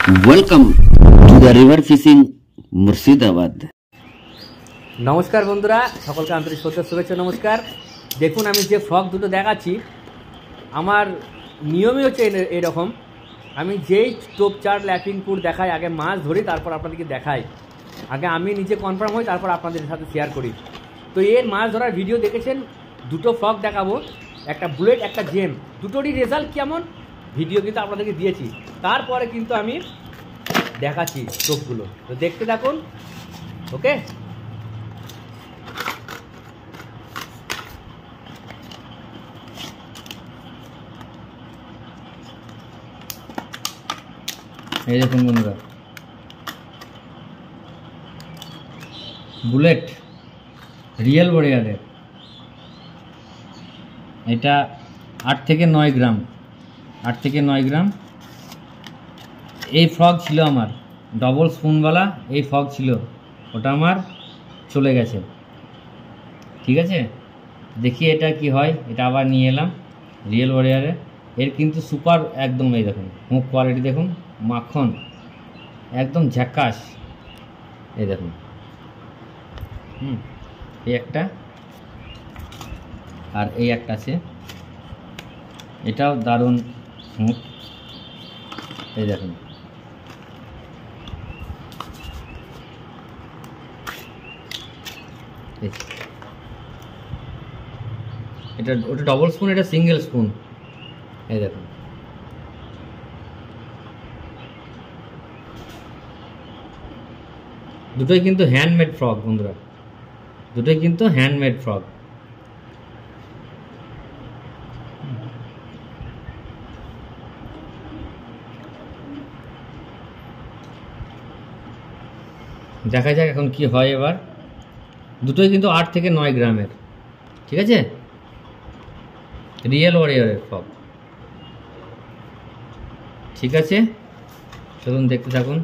Welcome to the river fishing Murshidabad. নমস্কার বন্ধুরা, সকলকে আন্তরিক শুভেচ্ছা নমস্কার। দেখুন, আমি যে ফ্রক দুটো দেখাচ্ছি, আমার নিয়মই হচ্ছে এরকম। আমি যেই টোপ চার ল্যাপিং পুর দেখাই, আগে মাছ ধরি, তারপর আপনাদেরকে দেখাই। আগে আমি নিজে কনফার্ম হই, তারপর আপনাদের সাথে শেয়ার করি। তো এর মাছ ধরার ভিডিও দেখেছেন, দুটো ফ্রক দেখাবো, একটা বুলেট একটা জেম, দুটোরই রেজাল্ট কেমন ভিডিও কিন্তু আপনাদেরকে দিয়েছি। তারপরে কিন্তু আমি দেখাচ্ছি টোপগুলো, তো দেখতে থাকুন। ওকে, এই দেখুন বন্ধুরা, বুলেট রিয়েল ওয়ারিয়ারের, এটা 8 থেকে 9 গ্রাম, 8 থেকে 9 গ্রাম। এই ফ্রগ ছিল আমার, ডবল স্পুনওয়ালা এই ফ্রগ ছিল, ওটা আমার চলে গেছে। ঠিক আছে, দেখি এটা কি হয়। এটা আবার নিয়ে এলাম রিয়েল ওয়ারিয়ারে। এর কিন্তু সুপার একদম, এই দেখুন মুখ কোয়ালিটি দেখুন, মাখন একদম ঝাক্কাস। এই দেখুন, এই একটা আর এই একটা আছে, এটাও দারুণ স্মুথ। এই দেখুন, এটা ওটা ডবল স্পুন, এটা সিঙ্গেল স্পুন। এই দেখুন, দুটোই কিন্তু হ্যান্ডমেড ফ্রগ বন্ধুরা, দুটোই কিন্তু হ্যান্ডমেড ফ্রগ। দেখা যাক এখন কি হয় এবার। দুটোই কিন্তু 8 থেকে 9 গ্রামের, ঠিক আছে, রিয়েল ওয়ারিয়ারের ফ্রগ। ঠিক আছে, চলুন দেখতে থাকুন।